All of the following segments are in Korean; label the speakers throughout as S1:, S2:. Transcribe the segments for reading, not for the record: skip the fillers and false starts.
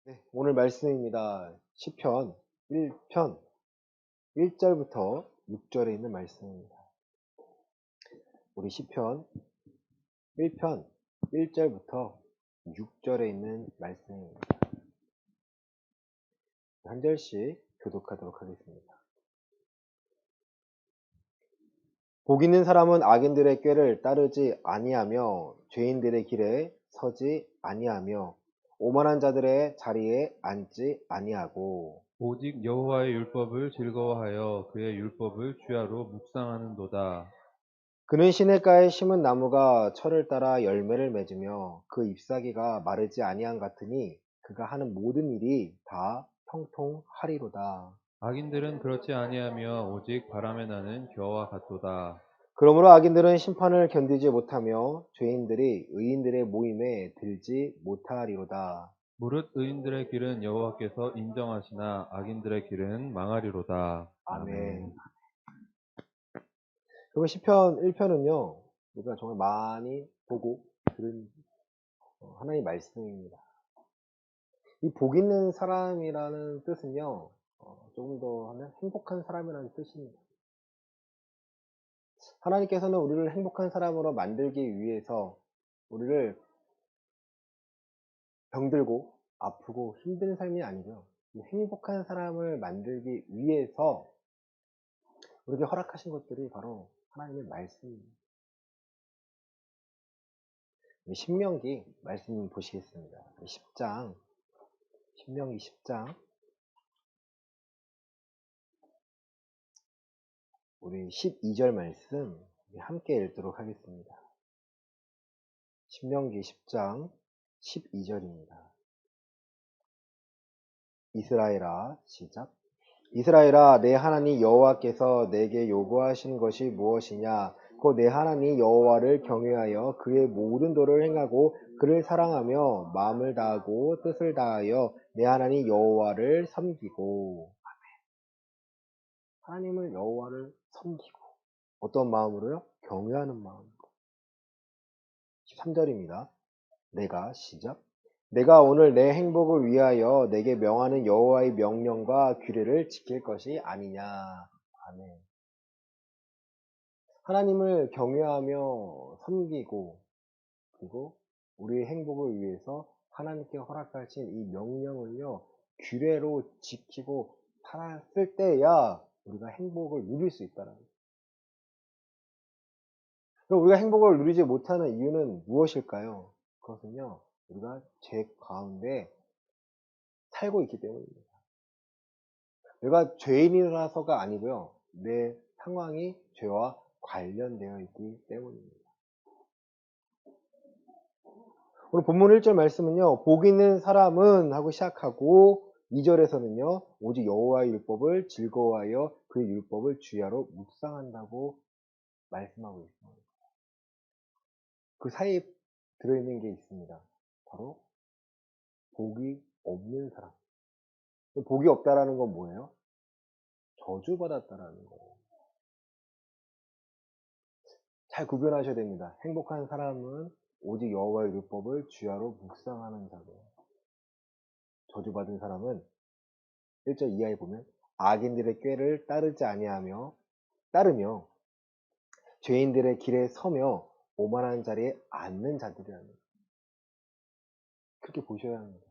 S1: 네, 오늘 말씀입니다. 시편 1편 1절부터 6절에 있는 말씀입니다. 우리 시편 1편 1절부터 6절에 있는 말씀입니다. 한 절씩 교독하도록 하겠습니다. 복 있는 사람은 악인들의 꾀를 따르지 아니하며 죄인들의 길에 서지 아니하며 오만한 자들의 자리에 앉지 아니하고
S2: 오직 여호와의 율법을 즐거워하여 그의 율법을 주야로 묵상하는도다.
S1: 그는 시냇가에 심은 나무가 철을 따라 열매를 맺으며 그 잎사귀가 마르지 아니함 같으니 그가 하는 모든 일이 다 형통하리로다.
S2: 악인들은 그렇지 아니하며 오직 바람에 나는 겨와 같도다.
S1: 그러므로 악인들은 심판을 견디지 못하며 죄인들이 의인들의 모임에 들지 못하리로다.
S2: 무릇 의인들의 길은 여호와께서 인정하시나 악인들의 길은 망하리로다.
S1: 아멘.
S2: 아멘.
S1: 그리고 시편 1편은요, 우리가 정말 많이 보고 들은 하나님의 말씀입니다. 이 복 있는 사람이라는 뜻은요, 조금 더 하면 행복한 사람이라는 뜻입니다. 하나님께서는 우리를 행복한 사람으로 만들기 위해서 우리를 병들고 아프고 힘든 삶이 아니고요. 이 행복한 사람을 만들기 위해서 우리에게 허락하신 것들이 바로 하나님의 말씀입니다. 신명기 말씀 보시겠습니다. 10장, 신명기 10장, 우리 12절 말씀 함께 읽도록 하겠습니다. 신명기 10장 12절입니다. 이스라엘아, 시작. 이스라엘아, 내 하나님 여호와께서 내게 요구하신 것이 무엇이냐? 곧 내 하나님 여호와를 경외하여 그의 모든 도를 행하고 그를 사랑하며 마음을 다하고 뜻을 다하여 내 하나님 여호와를 섬기고. 하나님을 여호와를 섬기고 어떤 마음으로요? 경외하는 마음. 13절입니다. 내가 시작. 내가 오늘 내 행복을 위하여 내게 명하는 여호와의 명령과 규례를 지킬 것이 아니냐. 아멘. 하나님을 경외하며 섬기고 그리고 우리의 행복을 위해서 하나님께 허락하신 이 명령을요, 규례로 지키고 살았을 때야 우리가 행복을 누릴 수 있다는 거예요. 그럼 우리가 행복을 누리지 못하는 이유는 무엇일까요? 그것은요, 우리가 죄 가운데 살고 있기 때문입니다. 내가 죄인이라서가 아니고요, 내 상황이 죄와 관련되어 있기 때문입니다. 오늘 본문 1절 말씀은요, 복 있는 사람은 하고 시작하고 2절에서는요, 오직 여호와의 율법을 즐거워하여 그의 율법을 주야로 묵상한다고 말씀하고 있습니다. 그 사이에 들어있는 게 있습니다. 바로 복이 없는 사람. 복이 없다라는 건 뭐예요? 저주받았다라는 거예요. 잘 구별하셔야 됩니다. 행복한 사람은 오직 여호와의 율법을 주야로 묵상하는 자고, 저주받은 사람은 1절 이하에 보면 악인들의 꾀를 따르며 죄인들의 길에 서며 오만한 자리에 앉는 자들이라는 거예요. 그렇게 보셔야 합니다.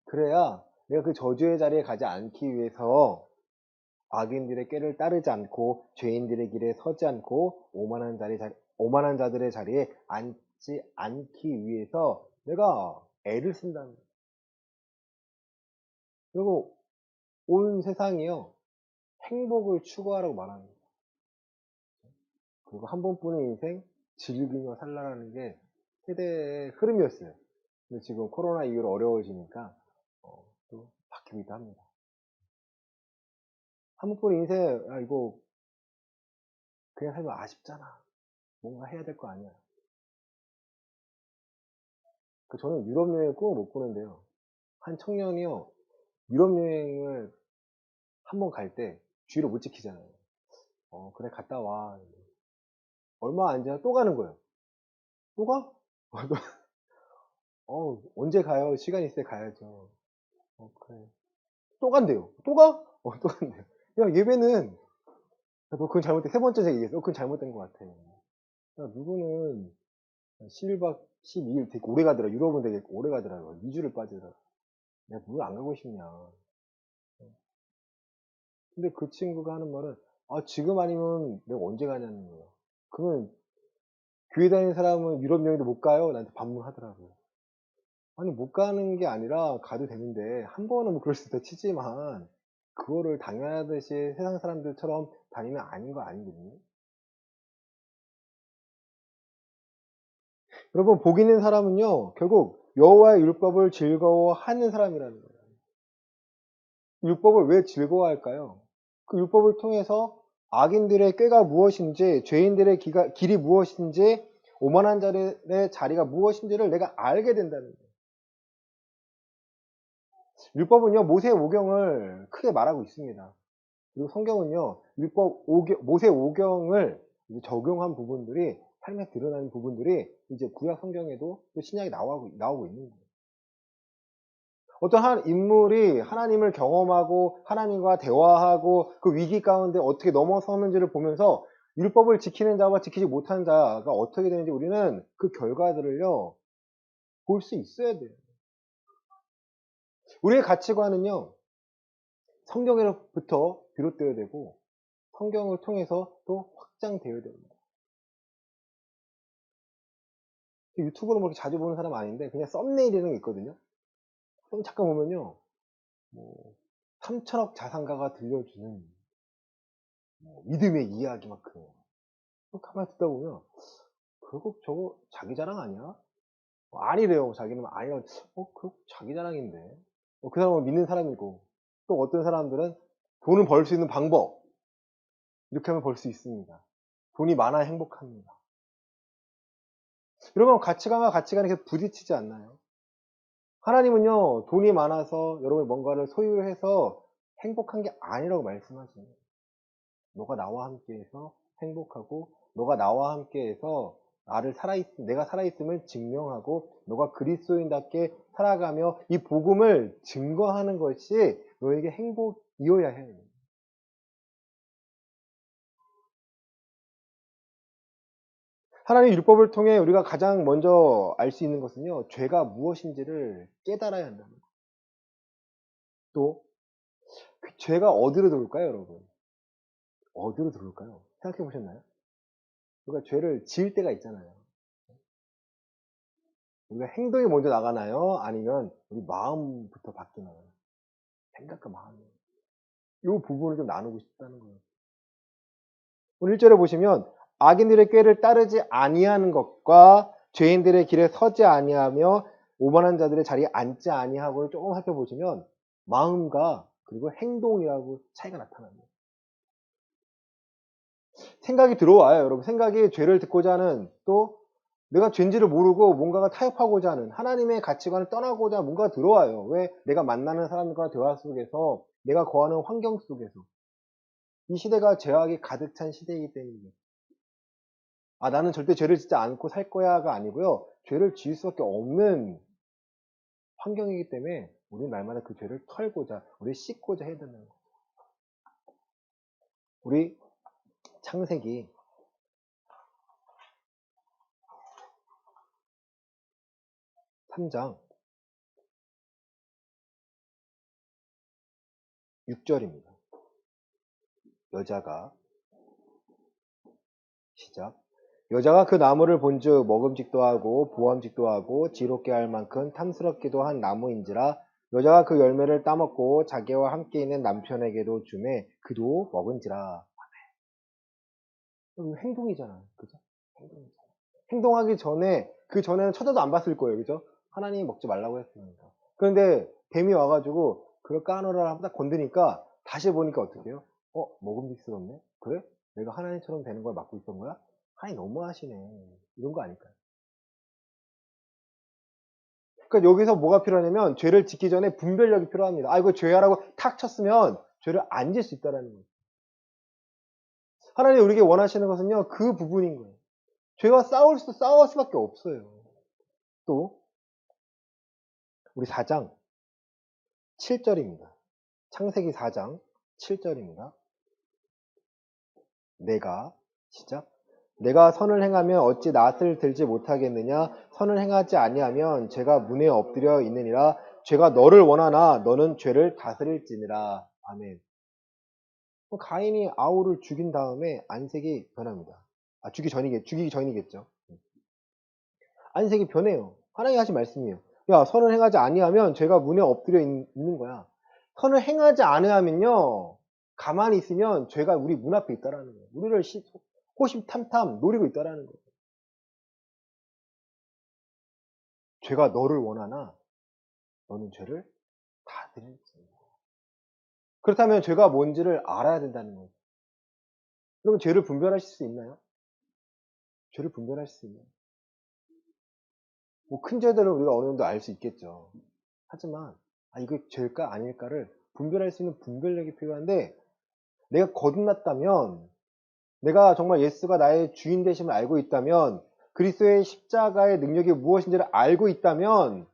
S1: 그래야 내가 그 저주의 자리에 가지 않기 위해서 악인들의 꾀를 따르지 않고 죄인들의 길에 서지 않고 오만한 자들의 자리에 앉지 않기 위해서 내가 애를 쓴다는 거예요. 그리고 온 세상이요, 행복을 추구하라고 말합니다. 그리고 한 번뿐인 인생 즐기며 살라라는 게 세대의 흐름이었어요. 근데 지금 코로나 이후로 어려워지니까 또 바뀌기도 합니다. 한 번뿐인 인생, 이거 그냥 살면 아쉽잖아. 뭔가 해야 될 거 아니야. 저는 유럽 여행 꿈을 못 꾸는데요. 한 청년이요, 유럽 여행을 한 번 갈 때 주의를 못 지키잖아요. 그래, 갔다 와. 얼마 안 지나 또 가는 거예요. 또 가? 언제 가요? 시간 있을 때 가야죠. 그래. 또 간대요. 또 가? 또 간대요. 야, 예배는, 야, 너 그건 잘못된, 세 번째 제가 얘기했어. 그건 잘못된 것 같아. 야, 누구는 11박 12일 되게 오래 가더라. 유럽은 되게 오래 가더라고. 2주를 빠지더라고. 야, 누굴 안 가고 싶냐. 근데 그 친구가 하는 말은, 지금 아니면 내가 언제 가냐는 거야. 그러면 교회 다니는 사람은 유럽 여행도 못 가요? 나한테 반문하더라고요. 아니, 못 가는 게 아니라 가도 되는데, 한 번은 뭐 그럴 수 있다 치지만, 그거를 당연하듯이 세상 사람들처럼 다니면 아닌 거 아니거든요. 여러분, 복 있는 사람은요, 결국 여호와의 율법을 즐거워하는 사람이라는 거예요. 율법을 왜 즐거워할까요? 그 율법을 통해서 악인들의 꾀가 무엇인지, 죄인들의 길이 무엇인지, 오만한 자들의 자리가 무엇인지를 내가 알게 된다는 거예요. 율법은요, 모세 오경을 크게 말하고 있습니다. 그리고 성경은요, 모세 오경을 적용한 부분들이, 삶에 드러나는 부분들이 이제 구약 성경에도 또 신약에 나오고 있는 거예요. 어떤 한 인물이 하나님을 경험하고 하나님과 대화하고 그 위기 가운데 어떻게 넘어서는지를 보면서 율법을 지키는 자와 지키지 못하는 자가 어떻게 되는지 우리는 그 결과들을요, 볼 수 있어야 돼요. 우리의 가치관은요, 성경으로부터 비롯되어야 되고 성경을 통해서 또 확장되어야 됩니다. 유튜브로 그렇게 자주 보는 사람 아닌데 그냥 썸네일이라는 게 있거든요. 그럼 잠깐 보면요, 뭐 3천억 자산가가 들려주는 믿음의 이야기 막 그런 거. 가만히 듣다 보면 결국 저거 자기 자랑 아니야? 아니래요. 자기는 아니요. 그거 자기 자랑인데. 그 사람은 믿는 사람이고 또 어떤 사람들은 돈을 벌 수 있는 방법 이렇게 하면 벌 수 있습니다. 돈이 많아야 행복합니다. 여러분, 가치관과 가치관이 계속 부딪히지 않나요? 하나님은요, 돈이 많아서 여러분이 뭔가를 소유해서 행복한 게 아니라고 말씀하시는 거예요. 너가 나와 함께해서 행복하고, 너가 나와 함께해서 내가 살아있음을 증명하고, 너가 그리스도인답게 살아가며 이 복음을 증거하는 것이 너에게 행복이어야 해요. 하나님의 율법을 통해 우리가 가장 먼저 알 수 있는 것은요, 죄가 무엇인지를 깨달아야 한다는 거예요. 또, 그 죄가 어디로 들어올까요, 여러분? 어디로 들어올까요? 생각해 보셨나요? 우리가 죄를 지을 때가 있잖아요. 우리가 행동이 먼저 나가나요? 아니면 우리 마음부터 바뀌나요? 생각과 마음이요. 이 부분을 좀 나누고 싶다는 거예요. 오늘 1절에 보시면 악인들의 꾀를 따르지 아니하는 것과 죄인들의 길에 서지 아니하며 오만한 자들의 자리에 앉지 아니하고를 조금 살펴보시면 마음과 그리고 행동이라고 차이가 나타납니다. 생각이 들어와요, 여러분. 생각이 죄를 듣고자 하는, 또 내가 죄인지를 모르고 뭔가가 타협하고자 하는, 하나님의 가치관을 떠나고자 하는 뭔가가 들어와요. 왜? 내가 만나는 사람들과 대화 속에서, 내가 거하는 환경 속에서. 이 시대가 죄악이 가득 찬 시대이기 때문이에요. 나는 절대 죄를 짓지 않고 살 거야가 아니고요, 죄를 지을 수밖에 없는 환경이기 때문에 우리는 날마다 그 죄를 털고자, 우리 씻고자 해야 되는 거예요. 우리 창세기 3장 6절입니다. 여자가 그 나무를 본즉 먹음직도 하고 보암직도 하고 지롭게 할 만큼 탐스럽기도 한 나무인지라. 여자가 그 열매를 따먹고 자기와 함께 있는 남편에게도 주매 그도 먹은지라. 행동이잖아요. 그죠? 행동이잖아요. 행동하기 전에, 그 전에는 쳐다도 안 봤을 거예요. 그죠? 하나님이 먹지 말라고 했으니까. 그런데 뱀이 와가지고 그걸 까놓으라 딱 건드니까 다시 보니까 어떻게 해요? 먹음직스럽네? 그래? 내가 하나님처럼 되는 걸 맡고 있던 거야? 하나님 너무하시네. 이런 거 아닐까요? 그러니까 여기서 뭐가 필요하냐면 죄를 짓기 전에 분별력이 필요합니다. 이거 죄야라고 탁 쳤으면 죄를 안 질 수 있다는 거예요. 하나님이 우리에게 원하시는 것은요, 그 부분인 거예요. 죄와 싸울 수밖에 없어요. 또 우리 4장 7절입니다. 창세기 4장 7절입니다. 시작. 내가 선을 행하면 어찌 낫을 들지 못하겠느냐? 선을 행하지 아니하면 죄가 문에 엎드려 있느니라. 죄가 너를 원하나 너는 죄를 다스릴지니라. 아멘. 가인이 아우를 죽인 다음에 안색이 변합니다. 죽이기 전이겠죠. 안색이 변해요. 하나님이 하신 말씀이에요. 야, 선을 행하지 아니하면 죄가 문에 엎드려 있는 거야. 선을 행하지 아니하면요, 가만히 있으면 죄가 우리 문 앞에 있다라는 거예요. 우리를 호심탐탐 노리고 있다라는 거예요. 죄가 너를 원하나 너는 죄를 다스릴지. 그렇다면 죄가 뭔지를 알아야 된다는 거예요. 그러면 죄를 분별하실 수 있나요? 죄를 분별하실 수 있나요? 큰 죄들은 우리가 어느 정도 알 수 있겠죠. 하지만 이거 죄일까 아닐까를 분별할 수 있는 분별력이 필요한데, 내가 거듭났다면, 내가 정말 예수가 나의 주인 되심을 알고 있다면, 그리스도의 십자가의 능력이 무엇인지를 알고 있다면,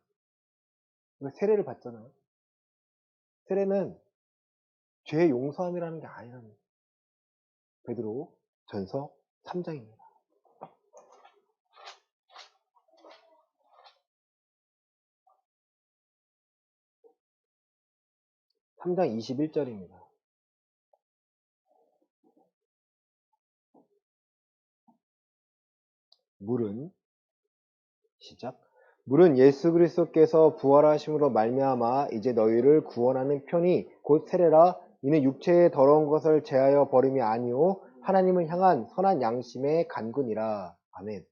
S1: 세례를 받잖아요. 세례는 죄의 용서함이라는 게 아니라는 거예요. 베드로 전서 3장입니다. 3장 21절입니다. 물은 예수 그리스도께서 부활하심으로 말미암아 이제 너희를 구원하는 편이 곧 세례라. 이는 육체의 더러운 것을 제하여 버림이 아니오 하나님을 향한 선한 양심의 간군이라. 아멘.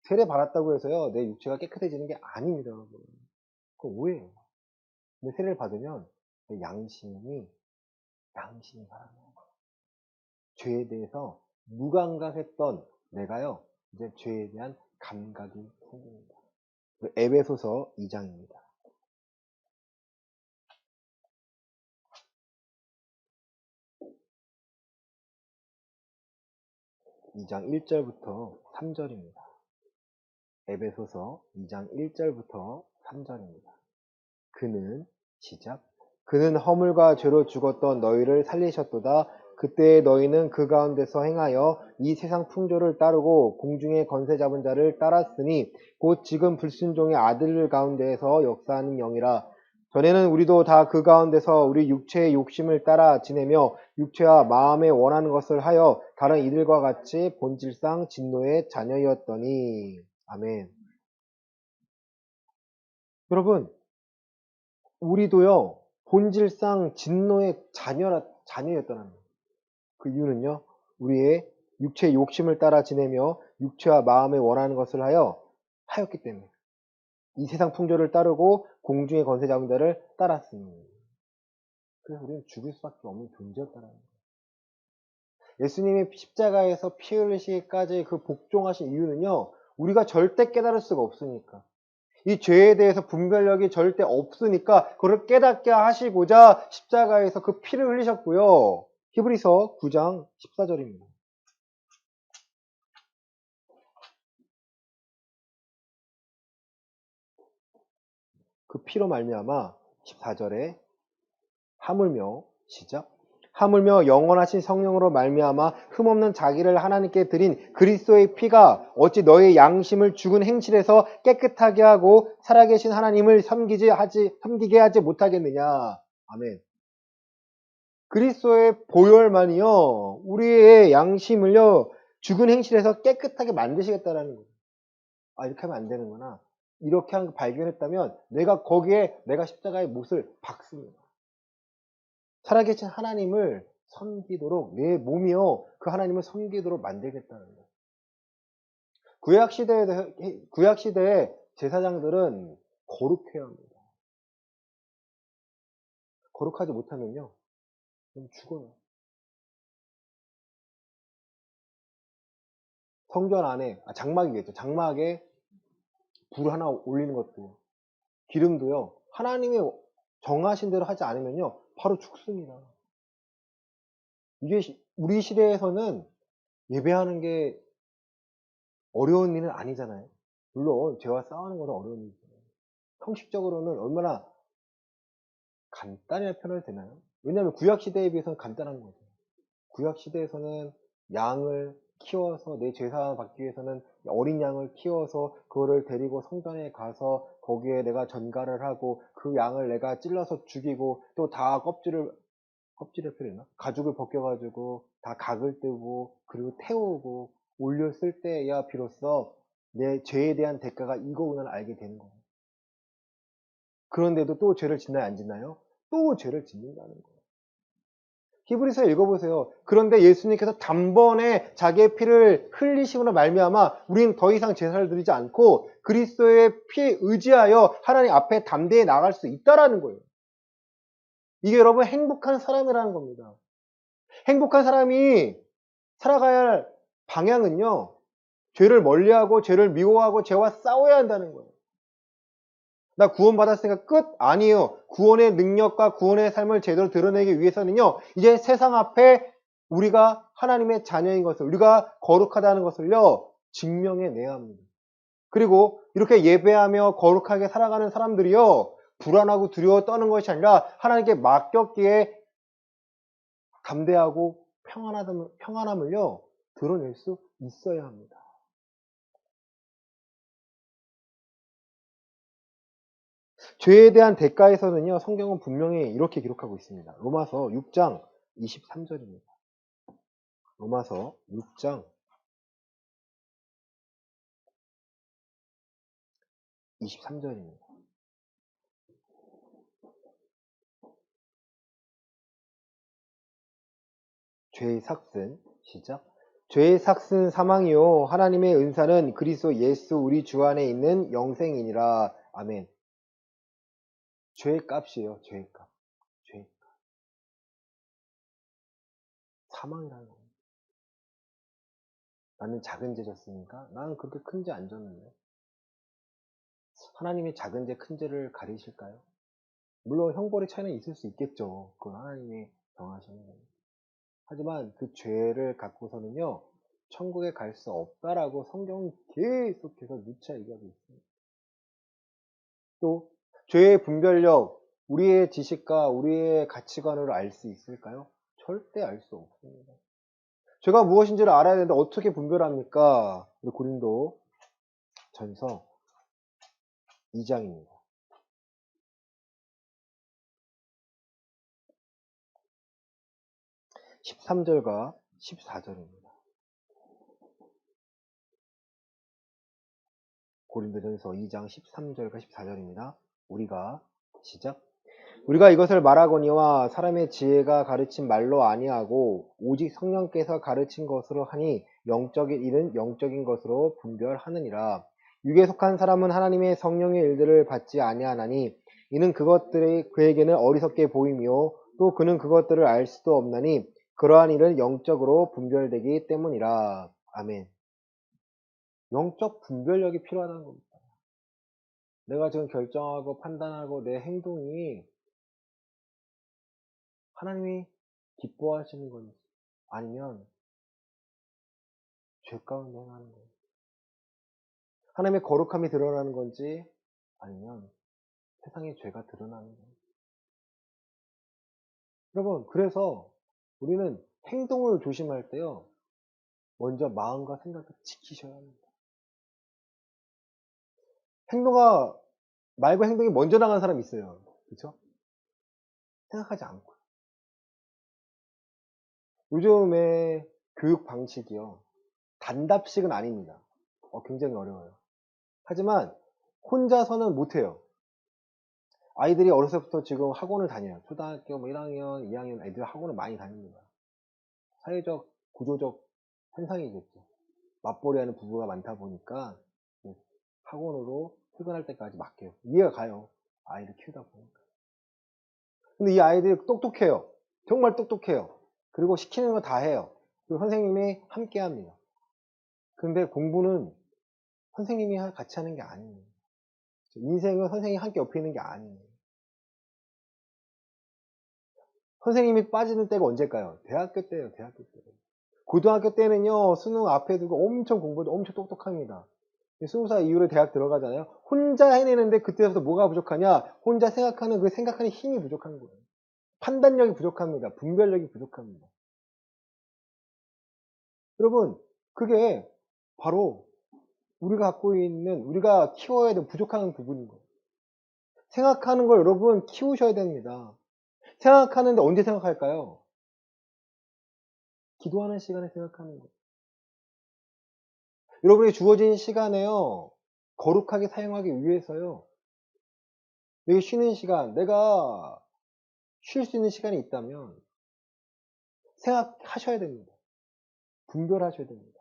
S1: 세례 받았다고 해서요, 내 육체가 깨끗해지는 게 아닙니다, 여러분. 그거 오해예요. 근데 세례를 받으면 내 양심이 살아나요. 죄에 대해서 무감각했던 내가요, 이제 죄에 대한 감각이 생깁니다. 에베소서 2장입니다. 2장 1절부터 3절입니다. 에베소서 2장 1절부터 3절입니다. 그는 허물과 죄로 죽었던 너희를 살리셨도다. 그때 너희는 그 가운데서 행하여 이 세상 풍조를 따르고 공중의 권세 잡은 자를 따랐으니 곧 지금 불순종의 아들 가운데에서 역사하는 영이라. 전에는 우리도 다 그 가운데서 우리 육체의 욕심을 따라 지내며 육체와 마음에 원하는 것을 하여 다른 이들과 같이 본질상 진노의 자녀였더니. 아멘. 여러분, 우리도요, 본질상 진노의 자녀였다는 거예요. 그 이유는요, 우리의 육체의 욕심을 따라 지내며 육체와 마음에 원하는 것을 하였기 때문에. 이 세상 풍조를 따르고 공중의 권세 잡은 자를 따랐으니. 그래서 우리는 죽을 수밖에 없는 존재였다는 거예요. 예수님이 십자가에서 피 흘리시기까지 그 복종하신 이유는요, 우리가 절대 깨달을 수가 없으니까. 이 죄에 대해서 분별력이 절대 없으니까 그걸 깨닫게 하시고자 십자가에서 그 피를 흘리셨고요. 히브리서 9장 14절입니다. 그 피로 말미암아 14절에 하물며 영원하신 성령으로 말미암아 흠없는 자기를 하나님께 드린 그리스도의 피가 어찌 너의 양심을 죽은 행실에서 깨끗하게 하고 살아계신 하나님을 섬기게 하지 못하겠느냐. 아멘. 그리스도의 보혈만이요, 우리의 양심을요, 죽은 행실에서 깨끗하게 만드시겠다라는 거예요. 이렇게 하면 안 되는구나. 이렇게 하는 걸 발견했다면 내가 십자가의 못을 박습니다. 살아계신 하나님을 섬기도록, 내 몸이요, 그 하나님을 섬기도록 만들겠다는 거예요. 구약시대의 제사장들은 거룩해야 합니다. 거룩하지 못하면요, 죽어요. 성전 안에, 장막이겠죠. 장막에 불 하나 올리는 것도, 기름도요, 하나님이 정하신 대로 하지 않으면요, 바로 죽습니다. 이게 우리 시대에서는 예배하는 게 어려운 일은 아니잖아요. 물론 죄와 싸우는 것은 어려운 일이잖아요. 형식적으로는 얼마나 간단하게 표현해도 되나요? 왜냐하면 구약시대에 비해서는 간단한 거죠. 구약시대에서는 양을 키워서 내 제사함을 받기 위해서는 어린 양을 키워서 그거를 데리고 성전에 가서 거기에 내가 전가를 하고 그 양을 내가 찔러서 죽이고 또 다 껍질을 표현했나? 가죽을 벗겨가지고 다 각을 뜨고 그리고 태우고 올렸을 때야 비로소 내 죄에 대한 대가가 이거구나 알게 되는 거예요. 그런데도 또 죄를 짓나요? 안 짓나요? 또 죄를 짓는다는 거예요. 히브리서 읽어보세요. 그런데 예수님께서 단번에 자기의 피를 흘리심으로 말미암아 우리는 더 이상 제사를 드리지 않고 그리스도의 피에 의지하여 하나님 앞에 담대히 나갈 수 있다라는 거예요. 이게 여러분 행복한 사람이라는 겁니다. 행복한 사람이 살아가야 할 방향은요. 죄를 멀리하고 죄를 미워하고 죄와 싸워야 한다는 거예요. 나 구원받았으니까 끝? 아니에요. 구원의 능력과 구원의 삶을 제대로 드러내기 위해서는요. 이제 세상 앞에 우리가 하나님의 자녀인 것을, 우리가 거룩하다는 것을요. 증명해내야 합니다. 그리고 이렇게 예배하며 거룩하게 살아가는 사람들이요. 불안하고 두려워 떠는 것이 아니라 하나님께 맡겼기에 담대하고 평안함을요. 드러낼 수 있어야 합니다. 죄에 대한 대가에서는요, 성경은 분명히 이렇게 기록하고 있습니다. 로마서 6장 23절입니다. 로마서 6장 23절입니다. 죄의 삭슨, 시작. 죄의 삭슨 사망이요 하나님의 은사는 그리스도 예수 우리 주 안에 있는 영생이니라. 아멘. 죄의 값이에요. 죄의 값. 죄의 값. 사망이라는 거예요. 나는 작은 죄 졌으니까 나는 그렇게 큰 죄 안 졌는데. 하나님이 작은 죄 큰 죄를 가리실까요? 물론 형벌의 차이는 있을 수 있겠죠. 그건 하나님이 정하시는 거예요. 하지만 그 죄를 갖고서는요. 천국에 갈 수 없다라고 성경은 계속해서 누차 얘기하고 있습니다. 또 죄의 분별력, 우리의 지식과 우리의 가치관으로 알 수 있을까요? 절대 알 수 없습니다. 죄가 무엇인지를 알아야 되는데 어떻게 분별합니까? 우리 고린도 전서 2장입니다. 13절과 14절입니다. 고린도전서 2장 13절과 14절입니다. 우리가 시작. 우리가 이것을 말하거니와 사람의 지혜가 가르친 말로 아니하고 오직 성령께서 가르친 것으로 하니 영적인 일은 영적인 것으로 분별하느니라. 육에 속한 사람은 하나님의 성령의 일들을 받지 아니하나니 이는 그것들이 그에게는 어리석게 보이며 또 그는 그것들을 알 수도 없나니 그러한 일은 영적으로 분별되기 때문이라. 아멘. 영적 분별력이 필요하다는 겁니다. 내가 지금 결정하고 판단하고 내 행동이 하나님이 기뻐하시는 건지 아니면 죄 가운데 행하는 건지 하나님의 거룩함이 드러나는 건지 아니면 세상의 죄가 드러나는 건지 여러분 그래서 우리는 행동을 조심할 때요 먼저 마음과 생각을 지키셔야 합니다. 말과 행동이 먼저 나간 사람이 있어요. 그렇죠? 생각하지 않고 요즘의 교육 방식이요 단답식은 아닙니다. 굉장히 어려워요. 하지만 혼자서는 못해요. 아이들이 어렸을 때부터 지금 학원을 다녀요. 초등학교 1학년, 2학년 애들 학원을 많이 다닙니다. 사회적, 구조적 현상이겠죠. 맞벌이 하는 부부가 많다 보니까 학원으로 퇴근할 때까지 맡겨요. 이해가 가요. 아이를 키우다 보니까. 근데 이 아이들이 똑똑해요. 정말 똑똑해요. 그리고 시키는 거 다 해요. 그리고 선생님이 함께 합니다. 근데 공부는 선생님이 같이 하는 게 아니에요. 인생은 선생님이 함께 옆에 있는 게 아니에요. 선생님이 빠지는 때가 언제일까요? 대학교 때예요. 대학교 때. 고등학교 때는요. 수능 앞에 두고 엄청 공부도 엄청 똑똑합니다. 20살 이후로 대학 들어가잖아요. 혼자 해내는데 그때부터 뭐가 부족하냐? 혼자 생각하는 그 생각하는 힘이 부족한 거예요. 판단력이 부족합니다. 분별력이 부족합니다. 여러분, 그게 바로 우리가 갖고 있는, 우리가 키워야 될 부족한 부분인 거예요. 생각하는 걸 여러분 키우셔야 됩니다. 생각하는데 언제 생각할까요? 기도하는 시간에 생각하는 거예요. 여러분이 주어진 시간에요, 거룩하게 사용하기 위해서요, 여기 쉬는 시간, 내가 쉴 수 있는 시간이 있다면 생각하셔야 됩니다. 분별하셔야 됩니다.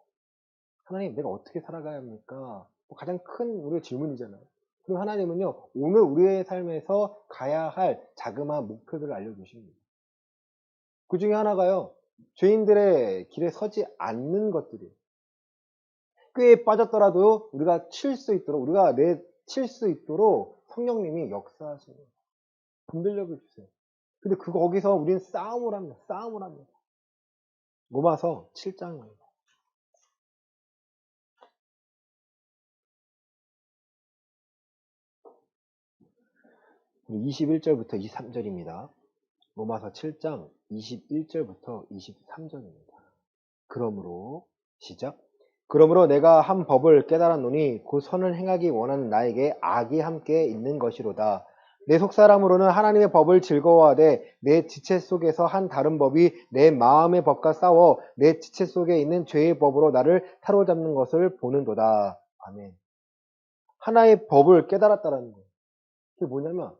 S1: 하나님, 내가 어떻게 살아가야 합니까? 가장 큰 우리의 질문이잖아요. 그리고 하나님은요, 오늘 우리의 삶에서 가야 할 자그마한 목표들을 알려주십니다. 그 중에 하나가요, 죄인들의 길에 서지 않는 것들이에요. 꾀에 빠졌더라도 우리가 칠 수 있도록, 우리가 내칠 수 있도록 성령님이 역사하시는 거예요. 분별력을 주세요. 근데 거기서 우리는 싸움을 합니다. 싸움을 합니다. 로마서 7장입니다. 21절부터 23절입니다. 로마서 7장 21절부터 23절입니다. 그러므로 시작. 그러므로 내가 한 법을 깨달았노니 곧 선을 행하기 원하는 나에게 악이 함께 있는 것이로다. 내 속사람으로는 하나님의 법을 즐거워하되 내 지체 속에서 한 다른 법이 내 마음의 법과 싸워 내 지체 속에 있는 죄의 법으로 나를 사로잡는 것을 보는도다. 아멘. 하나의 법을 깨달았다라는 거예요. 그게 뭐냐면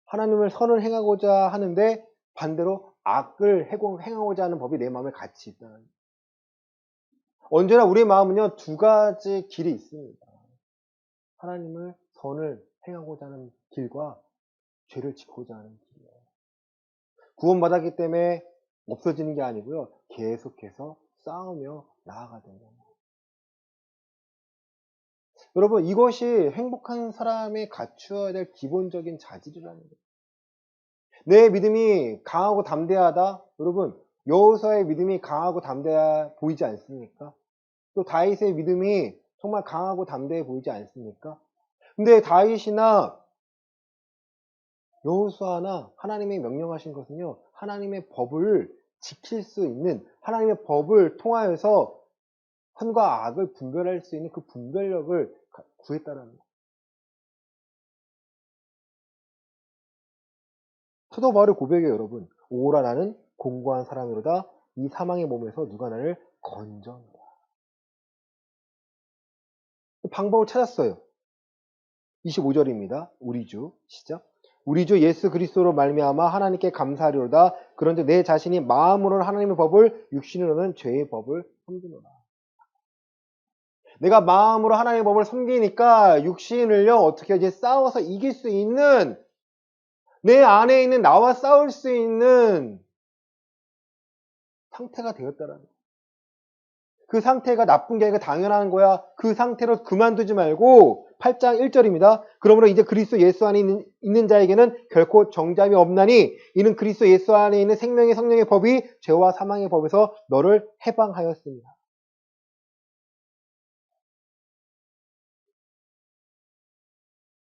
S1: 하나님을 선을 행하고자 하는데 반대로 악을 행하고자 하는 법이 내 마음에 같이 있다는 거예요. 언제나 우리의 마음은요, 두 가지 길이 있습니다. 하나님을 선을 행하고자 하는 길과 죄를 짓고자 하는 길이에요. 구원받았기 때문에 없어지는 게 아니고요, 계속해서 싸우며 나아가야 된다. 여러분, 이것이 행복한 사람이 갖추어야 될 기본적인 자질이라는 거예요. 내 믿음이 강하고 담대하다. 여러분, 여호수아의 믿음이 강하고 담대해 보이지 않습니까? 또 다윗의 믿음이 정말 강하고 담대해 보이지 않습니까? 근데 다윗이나 여호수아나 하나님이 명령하신 것은요, 하나님의 법을 지킬 수 있는, 하나님의 법을 통하여서 선과 악을 분별할 수 있는 그 분별력을 구했다는 거예요. 사도 바울의 고백이에요, 여러분. 오라, 나는 공고한 사람이로다. 이 사망의 몸에서 누가 나를 건져내라. 방법을 찾았어요. 25절입니다. 우리 주 시작. 우리 주 예수 그리스도로 말미암아 하나님께 감사하리로다. 그런데 내 자신이 마음으로는 하나님의 법을, 육신으로는 죄의 법을 섬기노라. 내가 마음으로 하나님의 법을 섬기니까 육신을요, 어떻게 이제 싸워서 이길 수 있는, 내 안에 있는 나와 싸울 수 있는 상태가 되었다라는 거예요. 그 상태가 나쁜 게 아니라 당연한 거야. 그 상태로 그만두지 말고 8장 1절입니다. 그러므로 이제 그리스도 예수 안에 있는 자에게는 결코 정죄함이 없나니 이는 그리스도 예수 안에 있는 생명의 성령의 법이 죄와 사망의 법에서 너를 해방하였습니다.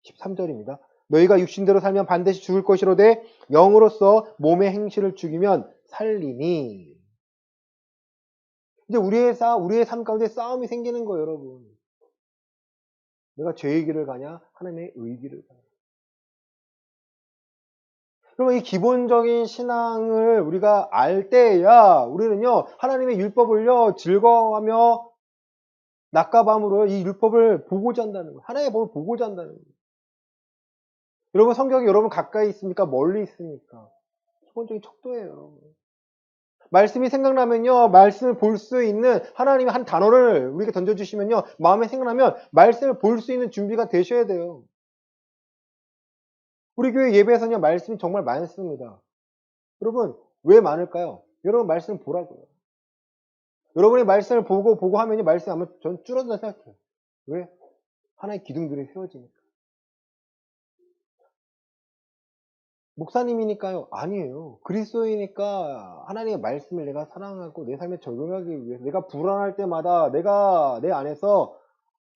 S1: 13절입니다. 너희가 육신대로 살면 반드시 죽을 것이로되 영으로서 몸의 행실을 죽이면 살리니. 이제 우리의 삶 가운데 싸움이 생기는 거예요, 여러분. 내가 죄의 길을 가냐, 하나님의 의 길을 가냐. 그러면 이 기본적인 신앙을 우리가 알 때야 우리는요, 하나님의 율법을요, 즐거워하며 낮과 밤으로 이 율법을 보고자 한다는 거예요. 하나님의 법을 보고자 한다는 거예요. 여러분, 성경이 여러분 가까이 있습니까? 멀리 있습니까? 기본적인 척도예요, 여러분. 말씀이 생각나면요, 말씀을 볼 수 있는, 하나님의 한 단어를 우리에게 던져주시면요, 마음에 생각나면 말씀을 볼 수 있는 준비가 되셔야 돼요. 우리 교회 예배에서는요, 말씀이 정말 많습니다. 여러분, 왜 많을까요? 여러분 말씀을 보라고요. 여러분이 말씀을 보고 하면요, 말씀이 아마 전 줄어든다 생각해요. 왜? 하나의 기둥들이 세워지니까. 목사님이니까요? 아니에요. 그리스도이니까 하나님의 말씀을 내가 사랑하고 내 삶에 적용하기 위해서, 내가 불안할 때마다 내가 내 안에서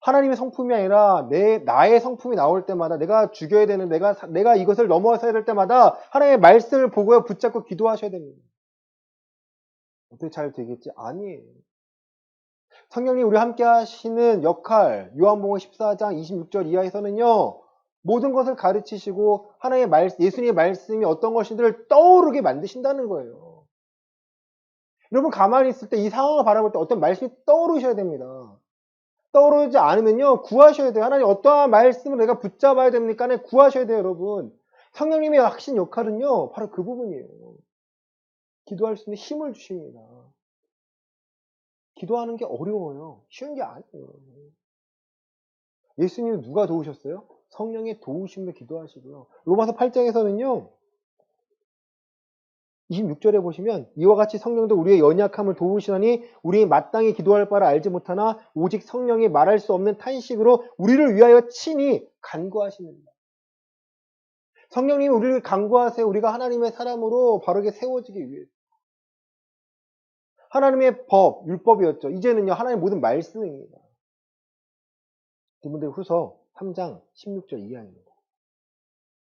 S1: 하나님의 성품이 아니라 나의 성품이 나올 때마다 내가 죽여야 되는, 내가 이것을 넘어서야 될 때마다 하나님의 말씀을 보고요, 붙잡고 기도하셔야 됩니다. 어떻게 잘 되겠지? 아니에요. 성령님 우리 함께 하시는 역할, 요한복음 14장 26절 이하에서는요, 모든 것을 가르치시고 하나님의 말씀, 예수님의 말씀이 어떤 것인지를 떠오르게 만드신다는 거예요. 여러분 가만히 있을 때 이 상황을 바라볼 때 어떤 말씀이 떠오르셔야 됩니다. 떠오르지 않으면요, 구하셔야 돼요. 하나님 어떠한 말씀을 내가 붙잡아야 됩니까? 네, 구하셔야 돼요, 여러분. 성령님의 하신 역할은요, 바로 그 부분이에요. 기도할 수 있는 힘을 주십니다. 기도하는 게 어려워요. 쉬운 게 아니에요. 예수님은 누가 도우셨어요? 성령의 도우심으로 기도하시고요. 로마서 8장에서는요, 26절에 보시면 이와 같이 성령도 우리의 연약함을 도우시나니 우리 마땅히 기도할 바를 알지 못하나 오직 성령이 말할 수 없는 탄식으로 우리를 위하여 친히 간구하십니다. 성령님이 우리를 간구하세요. 우리가 하나님의 사람으로 바르게 세워지기 위해서. 하나님의 법, 율법이었죠. 이제는요, 하나님의 모든 말씀입니다. 디모데후서 3장 16절 이하입니다.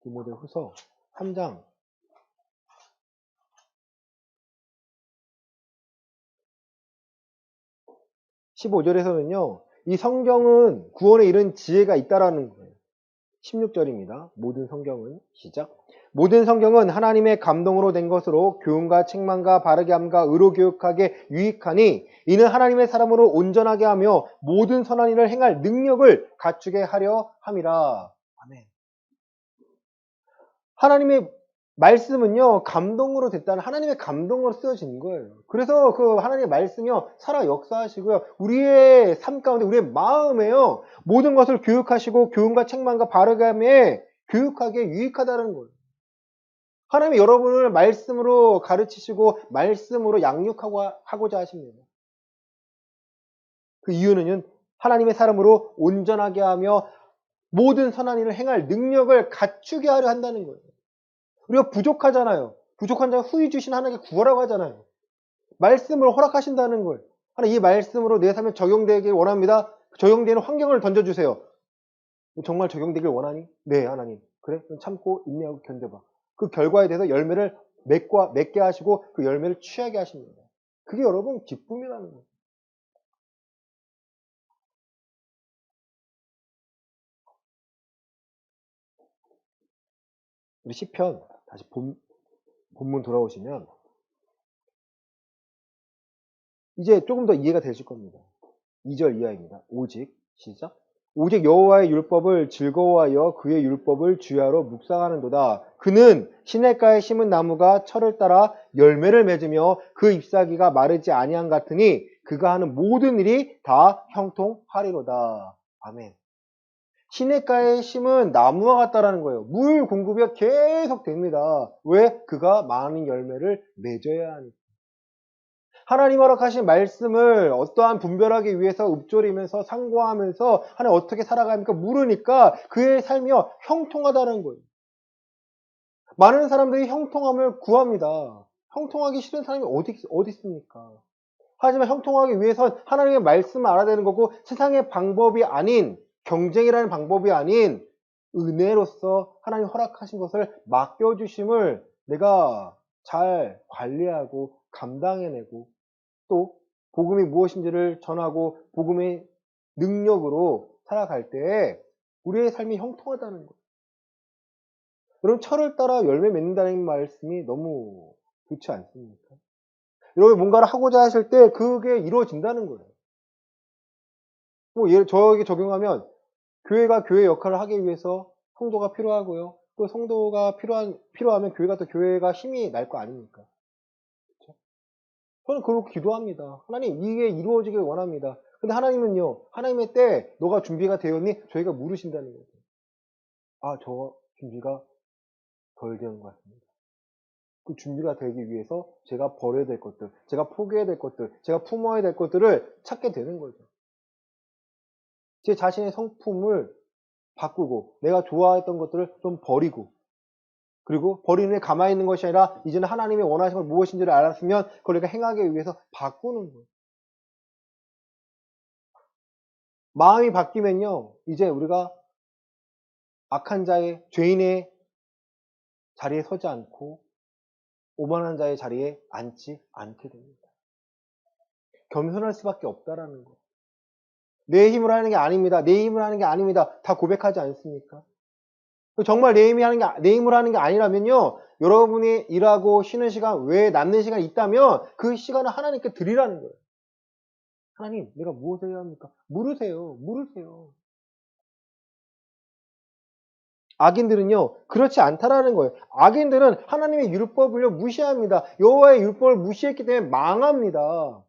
S1: 디모데후서 3장 15절에서는요, 이 성경은 구원에 이른 지혜가 있다라는 거예요. 16절입니다. 모든 성경은, 시작. 모든 성경은 하나님의 감동으로 된 것으로 교훈과 책망과 바르게 함과 의로 교육하게 유익하니 이는 하나님의 사람으로 온전하게 하며 모든 선한 일을 행할 능력을 갖추게 하려 함이라. 아멘. 하나님의 말씀은요, 감동으로 됐다는 하나님의 감동으로 쓰여진 거예요. 그래서 그 하나님의 말씀이요, 살아 역사하시고요, 우리의 삶 가운데, 우리의 마음에요, 모든 것을 교육하시고, 교훈과 책망과 바르게 함에 교육하게 유익하다는 거예요. 하나님이 여러분을 말씀으로 가르치시고, 말씀으로 양육하고자 하십니다. 그 이유는요, 하나님의 사람으로 온전하게 하며 모든 선한 일을 행할 능력을 갖추게 하려 한다는 거예요. 우리가 부족하잖아요. 부족한 자 후히 주신 하나님께 구하라고 하잖아요. 말씀을 허락하신다는 거예요. 하나님 이 말씀으로 내 삶에 적용되길 원합니다. 적용되는 환경을 던져주세요. 정말 적용되길 원하니? 네, 하나님. 그래? 그럼 참고 인내하고 견뎌봐. 그 결과에 대해서 열매를 맺게 하시고 그 열매를 취하게 하십니다. 그게 여러분 기쁨이라는 거예요. 우리 시편 다시 본문 돌아오시면 이제 조금 더 이해가 되실 겁니다. 2절 이하입니다. 오직, 시작. 오직 여호와의 율법을 즐거워하여 그의 율법을 주야로 묵상하는도다. 그는 시냇가에 심은 나무가 철을 따라 열매를 맺으며 그 잎사귀가 마르지 아니한 같으니 그가 하는 모든 일이 다 형통하리로다. 아멘. 시냇가에 심은 나무와 같다라는 거예요. 물 공급이 계속 됩니다. 왜? 그가 많은 열매를 맺어야 하니까. 하나님 허락하신 말씀을 어떠한 분별하기 위해서 읊조리면서 상고하면서 하나님 어떻게 살아갑니까? 물으니까 그의 삶이 형통하다는 거예요. 많은 사람들이 형통함을 구합니다. 형통하기 싫은 사람이 어디 있습니까? 하지만 형통하기 위해선 하나님의 말씀을 알아야 되는 거고 세상의 방법이 아닌 경쟁이라는 방법이 아닌 은혜로서 하나님 허락하신 것을 맡겨주심을 내가 잘 관리하고 감당해내고 또 복음이 무엇인지를 전하고 복음의 능력으로 살아갈 때 우리의 삶이 형통하다는 거예요. 여러분 철을 따라 열매 맺는다는 말씀이 너무 좋지 않습니까? 여러분 뭔가를 하고자 하실 때 그게 이루어진다는 거예요. 저에게 적용하면 교회가 교회 역할을 하기 위해서 성도가 필요하고요. 또 성도가 필요하면 교회가 힘이 날 거 아닙니까? 저는 그렇게 기도합니다. 하나님 이게 이루어지길 원합니다. 근데 하나님은요. 하나님의 때 너가 준비가 되었니? 저희가 물으신다는 거죠. 저 준비가 덜 된 것 같습니다. 그 준비가 되기 위해서 제가 버려야 될 것들, 제가 포기해야 될 것들, 제가 품어야 될 것들을 찾게 되는 거죠. 제 자신의 성품을 바꾸고 내가 좋아했던 것들을 좀 버리고 그리고 버리는 게 가만히 있는 것이 아니라 이제는 하나님의 원하시는 것 무엇인지를 알았으면 그걸 내가 행하기 위해서 바꾸는 거예요. 마음이 바뀌면요, 이제 우리가 악한 자의, 죄인의 자리에 서지 않고 오만한 자의 자리에 앉지 않게 됩니다. 겸손할 수밖에 없다라는 거. 내 힘으로 하는 게 아닙니다. 내 힘으로 하는 게 아닙니다. 다 고백하지 않습니까? 정말 내 힘으로 하는 게 아니라면요, 여러분이 일하고 쉬는 시간 외에 남는 시간이 있다면 그 시간을 하나님께 드리라는 거예요. 하나님, 내가 무엇을 해야 합니까? 물으세요. 물으세요. 악인들은요, 그렇지 않다라는 거예요. 악인들은 하나님의 율법을요, 무시합니다. 여호와의 율법을 무시했기 때문에 망합니다.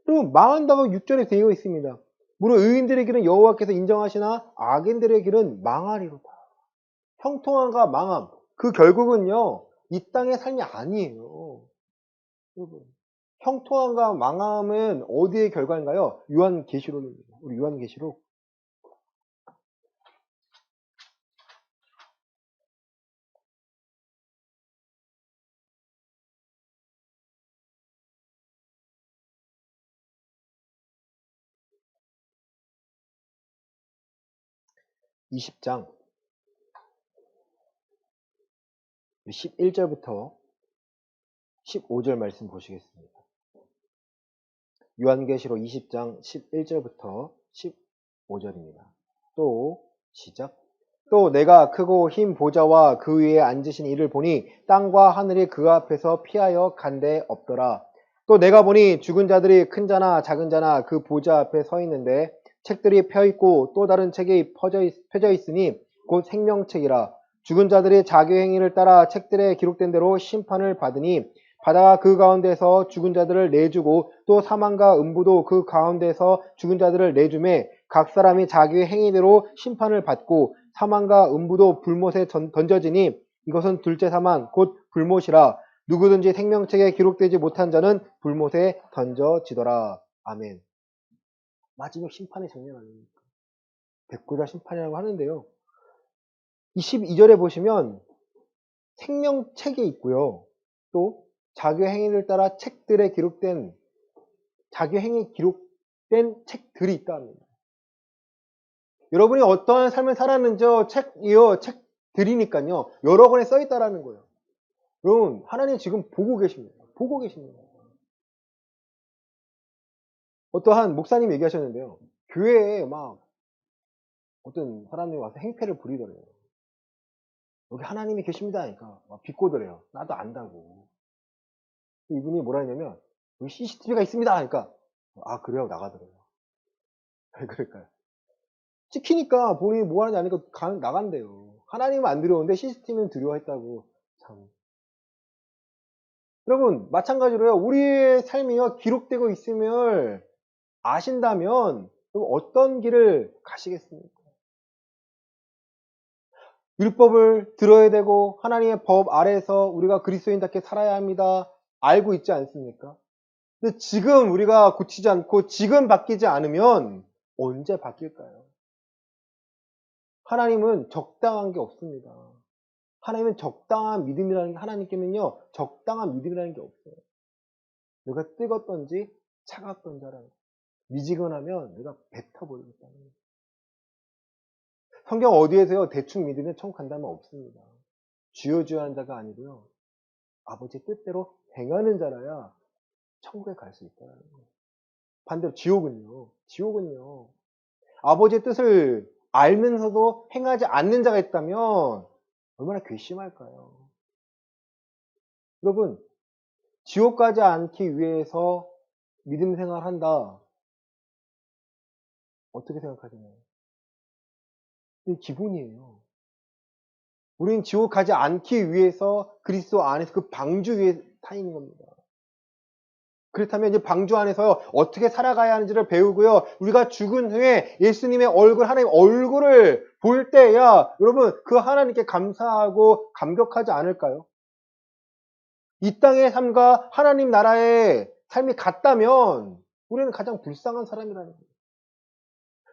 S1: 그리고 망한다고 6절에 되어 있습니다. 무릇 의인들의 길은 여호와께서 인정하시나 악인들의 길은 망하리로다. 형통함과 망함, 그 결국은요, 이 땅의 삶이 아니에요. 여러분, 형통함과 망함은 어디의 결과인가요? 요한계시록입니다. 우리 요한계시록 20장 11절부터 15절 말씀 보시겠습니다. 요한계시록 20장 11절부터 15절입니다. 또 시작. 또 내가 크고 흰 보좌와 그 위에 앉으신 이를 보니 땅과 하늘이 그 앞에서 피하여 간데 없더라. 또 내가 보니 죽은 자들이 큰 자나 작은 자나 그 보좌 앞에 서 있는데 책들이 펴 있고 또 다른 책이 펴져 있으니 곧 생명책이라. 죽은 자들이 자기 행위를 따라 책들에 기록된 대로 심판을 받으니 바다가 그 가운데서 죽은 자들을 내주고 또 사망과 음부도 그 가운데서 죽은 자들을 내주매 각 사람이 자기의 행위대로 심판을 받고 사망과 음부도 불못에 던져지니 이것은 둘째 사망 곧 불못이라. 누구든지 생명책에 기록되지 못한 자는 불못에 던져지더라. 아멘. 마지막 심판의 장면 아닙니까? 백구자 심판이라고 하는데요. 이 12절에 보시면 생명책이 있고요. 또 자기 행위를 따라 책들에 기록된 자기 행위 기록된 책들이 있다 합니다. 여러분이 어떠한 삶을 살았는지요, 책들이니까요, 여러 권에 써 있다라는 거예요. 여러분, 하나님 지금 보고 계십니다. 보고 계십니다. 어떠한 목사님 얘기하셨는데요. 교회에 막 어떤 사람이 와서 행패를 부리더래요. 여기 하나님이 계십니다 하니까 막 비꼬더래요. 나도 안다고. 이분이 뭐라 했냐면 여기 CCTV가 있습니다 하니까 아 그래요? 나가더래요. 왜 그럴까요? 찍히니까 본인이 뭐 하는지 아니까 나간대요. 하나님은 안 두려운데 CCTV는 두려워했다고. 참. 여러분 마찬가지로요. 우리의 삶이요 기록되고 있음을 아신다면 어떤 길을 가시겠습니까? 율법을 들어야 되고 하나님의 법 아래에서 우리가 그리스도인답게 살아야 합니다. 알고 있지 않습니까? 근데 지금 우리가 고치지 않고 지금 바뀌지 않으면 언제 바뀔까요? 하나님은 적당한 게 없습니다. 하나님은 적당한 믿음이라는 게 하나님께는요 적당한 믿음이라는 게 없어요. 내가 뜨겁던지 차갑던지 하라는 거예요. 미지근하면 내가 뱉어버리겠다는 거예요. 성경 어디에서요 대충 믿으면 천국 간다면 없습니다. 주여 주여 하는 자가 아니고요 아버지의 뜻대로 행하는 자라야 천국에 갈 수 있다는 거예요. 반대로 지옥은요 아버지의 뜻을 알면서도 행하지 않는 자가 있다면 얼마나 괘씸할까요? 여러분 지옥 가지 않기 위해서 믿음 생활을 한다. 어떻게 생각하시나요? 이 기본이에요. 우리는 지옥 가지 않기 위해서 그리스도 안에서 그 방주 위에 타 있는 겁니다. 그렇다면 이제 방주 안에서 어떻게 살아가야 하는지를 배우고요. 우리가 죽은 후에 예수님의 얼굴, 하나님 얼굴을 볼 때야 여러분 그 하나님께 감사하고 감격하지 않을까요? 이 땅의 삶과 하나님 나라의 삶이 같다면 우리는 가장 불쌍한 사람이라는 거예요.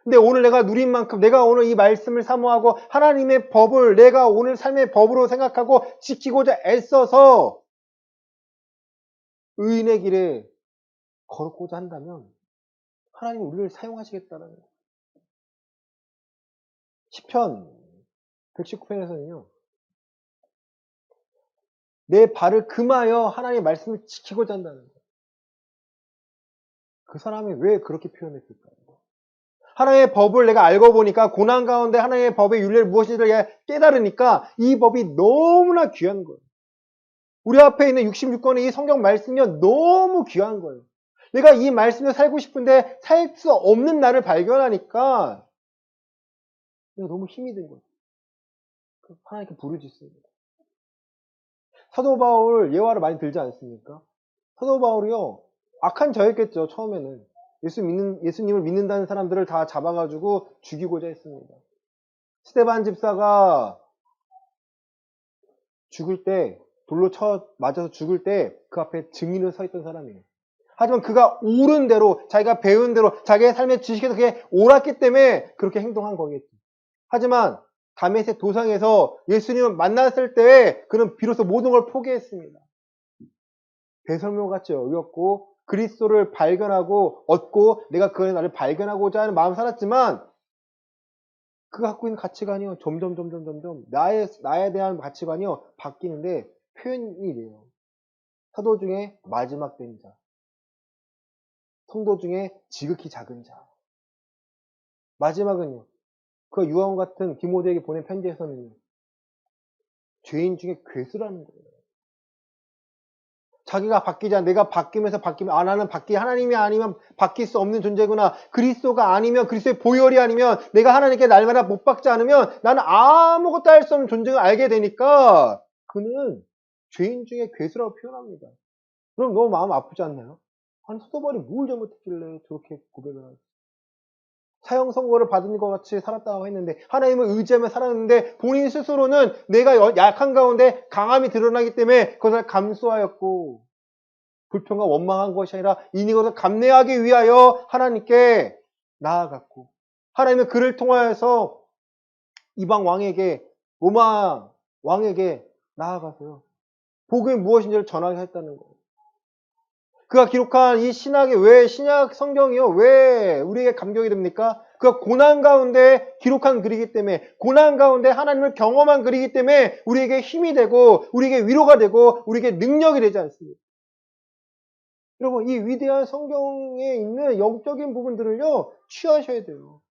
S1: 근데 오늘 내가 누린 만큼 내가 오늘 이 말씀을 사모하고 하나님의 법을 내가 오늘 삶의 법으로 생각하고 지키고자 애써서 의인의 길에 걸었고자 한다면 하나님이 우리를 사용하시겠다는 거예요. 시편 119편에서는요. 내 발을 금하여 하나님의 말씀을 지키고자 한다는 거예요. 그 사람이 왜 그렇게 표현했을까요? 하나님의 법을 내가 알고 보니까 고난 가운데 하나님의 법의 윤례를 무엇인지를 깨달으니까 이 법이 너무나 귀한 거예요. 우리 앞에 있는 66권의 이 성경 말씀이 너무 귀한 거예요. 내가 이 말씀을 살고 싶은데 살 수 없는 나를 발견하니까 내가 너무 힘이 든 거예요. 하나님께 부르짖습니다. 사도 바울 예화를 많이 들지 않습니까? 사도 바울이요, 악한 자였겠죠, 처음에는. 예수님을 믿는다는 사람들을 다 잡아가지고 죽이고자 했습니다. 스데반 집사가 죽을 때, 돌로 맞아서 죽을 때 그 앞에 증인으로 서 있던 사람이에요. 하지만 그가 옳은 대로, 자기가 배운 대로, 자기의 삶의 지식에서 그게 옳았기 때문에 그렇게 행동한 거겠죠. 하지만 다메섹 도상에서 예수님을 만났을 때 그는 비로소 모든 걸 포기했습니다. 배설물같이 여겼고 그리스도를 발견하고 얻고 내가 그 나를 발견하고자 하는 마음을 살았지만 그가 갖고 있는 가치관이요 점점 나에 대한 가치관이요 바뀌는데 표현이 돼요. 사도 중에 마지막 된 자, 성도 중에 지극히 작은 자. 마지막은요, 그 유언 같은 디모데에게 보낸 편지에서는요, 죄인 중에 괴수라는 거예요. 자기가 바뀌지 않아, 내가 바뀌면서 바뀌면, 나는 하나님이 아니면 바뀔 수 없는 존재구나. 그리스도가 아니면, 그리스도의 보혈이 아니면, 내가 하나님께 날마다 못 박지 않으면, 나는 아무것도 할 수 없는 존재를 알게 되니까, 그는 죄인 중에 괴수라고 표현합니다. 그럼 너무 마음 아프지 않나요? 아니, 사도 바울이 뭘 잘못했길래 저렇게 고백을 하지? 사형 선고를 받은 것 같이 살았다고 했는데, 하나님을 의지하며 살았는데, 본인 스스로는 내가 약한 가운데 강함이 드러나기 때문에 그것을 감수하였고, 불평과 원망한 것이 아니라 이니 그것을 감내하기 위하여 하나님께 나아갔고, 하나님은 그를 통하여서 이방 왕에게, 로마 왕에게 나아가서요, 복음이 무엇인지를 전하게 했다는 거예요. 그가 기록한 이 신약 성경이요, 왜 우리에게 감격이 됩니까? 그가 고난 가운데 기록한 글이기 때문에, 고난 가운데 하나님을 경험한 글이기 때문에 우리에게 힘이 되고, 우리에게 위로가 되고, 우리에게 능력이 되지 않습니까? 여러분, 이 위대한 성경에 있는 영적인 부분들을요, 취하셔야 돼요.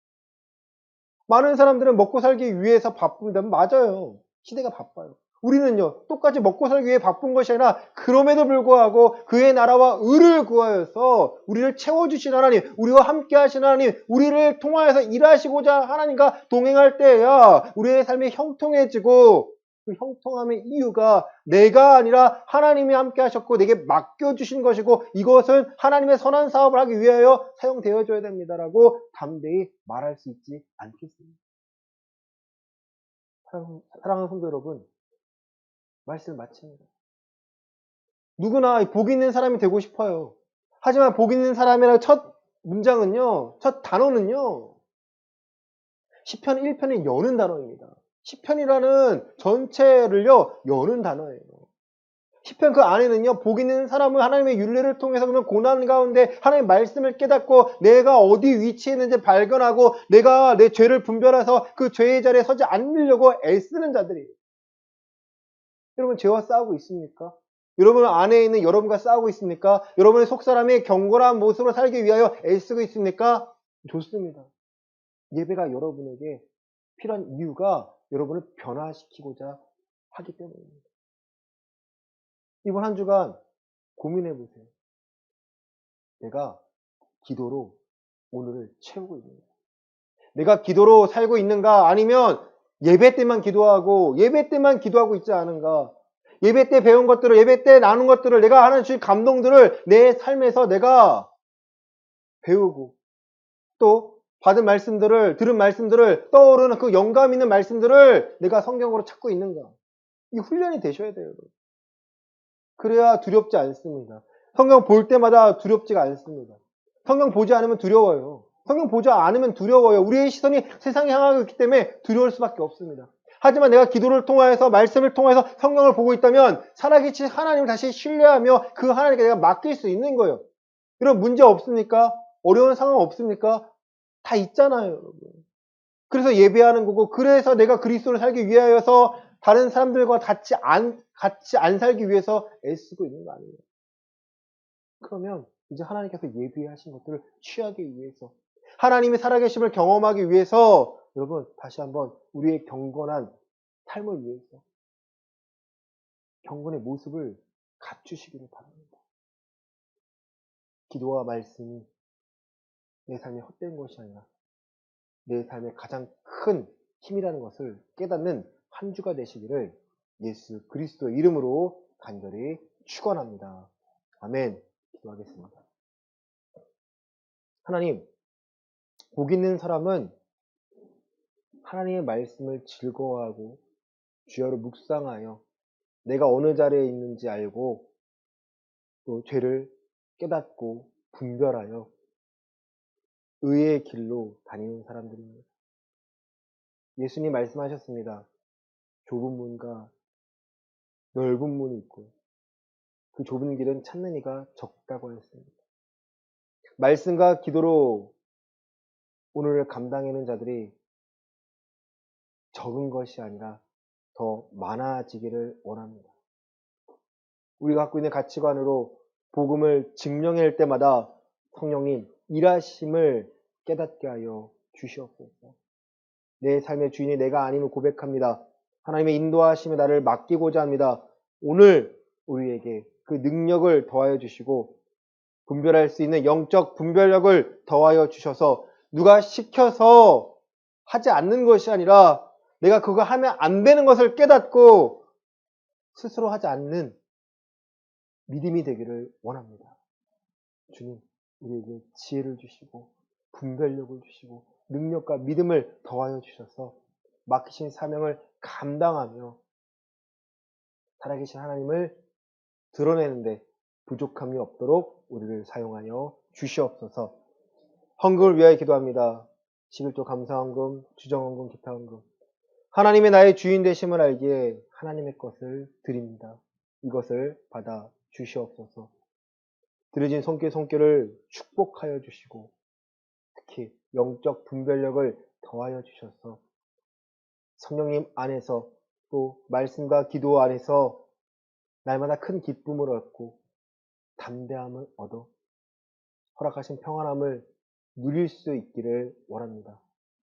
S1: 많은 사람들은 먹고 살기 위해서 바쁩니다. 맞아요. 시대가 바빠요. 우리는요, 똑같이 먹고 살기 위해 바쁜 것이 아니라 그럼에도 불구하고 그의 나라와 의를 구하여서 우리를 채워주신 하나님, 우리와 함께 하신 하나님, 우리를 통하여서 일하시고자 하나님과 동행할 때야 우리의 삶이 형통해지고, 그 형통함의 이유가 내가 아니라 하나님이 함께 하셨고 내게 맡겨주신 것이고 이것은 하나님의 선한 사업을 하기 위하여 사용되어줘야 됩니다라고 담대히 말할 수 있지 않겠습니까? 사랑하는 성도 여러분, 말씀을 마칩니다. 누구나 복 있는 사람이 되고 싶어요. 하지만 복 있는 사람이라는 첫 문장은요, 첫 단어는요, 시편 1편을 여는 단어입니다. 시편이라는 전체를요, 여는 단어예요. 시편 그 안에는요, 복 있는 사람은 하나님의 율례를 통해서 그러면 고난 가운데 하나님의 말씀을 깨닫고 내가 어디 위치에 있는지 발견하고 내가 내 죄를 분별해서 그 죄의 자리에 서지 않으려고 애쓰는 자들이에요. 여러분, 죄와 싸우고 있습니까? 여러분 안에 있는 여러분과 싸우고 있습니까? 여러분의 속사람이 경건한 모습으로 살기 위하여 애쓰고 있습니까? 좋습니다. 예배가 여러분에게 필요한 이유가 여러분을 변화시키고자 하기 때문입니다. 이번 한 주간 고민해 보세요. 내가 기도로 오늘을 채우고 있는가? 내가 기도로 살고 있는가? 아니면 예배 때만 기도하고 있지 않은가? 예배 때 배운 것들을, 예배 때 나눈 것들을, 내가 하는 주의 감동들을 내 삶에서 내가 배우고 또 받은 말씀들을, 들은 말씀들을, 떠오르는 그 영감 있는 말씀들을 내가 성경으로 찾고 있는가? 이 훈련이 되셔야 돼요. 그래야 두렵지 않습니다. 성경 볼 때마다 두렵지가 않습니다. 성경 보지 않으면 두려워요. 성경 보지 않으면 두려워요. 우리의 시선이 세상에 향하고 있기 때문에 두려울 수밖에 없습니다. 하지만 내가 기도를 통하여서, 말씀을 통해서 성경을 보고 있다면 살아계신 하나님을 다시 신뢰하며 그 하나님께 내가 맡길 수 있는 거예요. 여러분, 문제 없습니까? 어려운 상황 없습니까? 다 있잖아요, 여러분. 그래서 예배하는 거고, 그래서 내가 그리스도를 살기 위하여서 다른 사람들과 같이 안 살기 위해서 애쓰고 있는 거 아니에요. 그러면 이제 하나님께서 예비하신 것들을 취하기 위해서, 하나님의 살아계심을 경험하기 위해서, 여러분 다시 한번 우리의 경건한 삶을 위해서 경건의 모습을 갖추시기를 바랍니다. 기도와 말씀이 내 삶의 헛된 것이 아니라 내 삶의 가장 큰 힘이라는 것을 깨닫는 한 주가 되시기를 예수 그리스도의 이름으로 간절히 축원합니다. 아멘. 기도하겠습니다. 하나님, 복 있는 사람은 하나님의 말씀을 즐거워하고 주야로 묵상하여 내가 어느 자리에 있는지 알고 또 죄를 깨닫고 분별하여 의의 길로 다니는 사람들입니다. 예수님 말씀하셨습니다. 좁은 문과 넓은 문이 있고 그 좁은 길은 찾는 이가 적다고 하셨습니다. 말씀과 기도로 오늘을 감당하는 자들이 적은 것이 아니라 더 많아지기를 원합니다. 우리가 갖고 있는 가치관으로 복음을 증명할 때마다 성령님 일하심을 깨닫게 하여 주시옵소서. 내 삶의 주인이 내가 아님을 고백합니다. 하나님의 인도하심에 나를 맡기고자 합니다. 오늘 우리에게 그 능력을 더하여 주시고 분별할 수 있는 영적 분별력을 더하여 주셔서 누가 시켜서 하지 않는 것이 아니라 내가 그거 하면 안 되는 것을 깨닫고 스스로 하지 않는 믿음이 되기를 원합니다. 주님, 우리에게 지혜를 주시고 분별력을 주시고 능력과 믿음을 더하여 주셔서 맡기신 사명을 감당하며 살아계신 하나님을 드러내는데 부족함이 없도록 우리를 사용하여 주시옵소서. 헌금을 위하여 기도합니다. 11조 감사헌금, 주정헌금, 기타헌금. 하나님의 나의 주인 되심을 알기에 하나님의 것을 드립니다. 이것을 받아 주시옵소서. 드려진 손길을 축복하여 주시고 특히 영적 분별력을 더하여 주셔서 성령님 안에서 또 말씀과 기도 안에서 날마다 큰 기쁨을 얻고 담대함을 얻어 허락하신 평안함을 누릴 수 있기를 원합니다.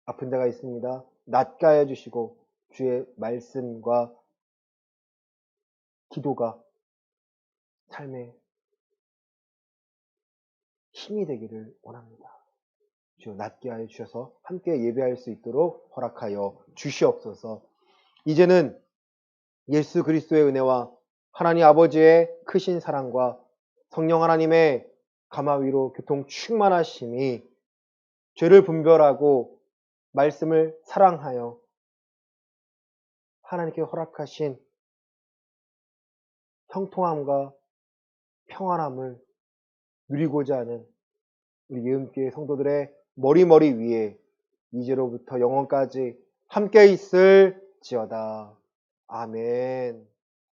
S1: 아픈 데가 있습니다. 낫게 하여 주시고 주의 말씀과 기도가 삶의 힘이 되기를 원합니다. 주여 낫게 하여 주셔서 함께 예배할 수 있도록 허락하여 주시옵소서. 이제는 예수 그리스도의 은혜와 하나님 아버지의 크신 사랑과 성령 하나님의 가마 위로 교통 충만하심이 죄를 분별하고 말씀을 사랑하여 하나님께 허락하신 형통함과 평안함을 누리고자 하는 우리 예음교회 성도들의 머리 위에 이제로부터 영원까지 함께 있을지어다. 아멘.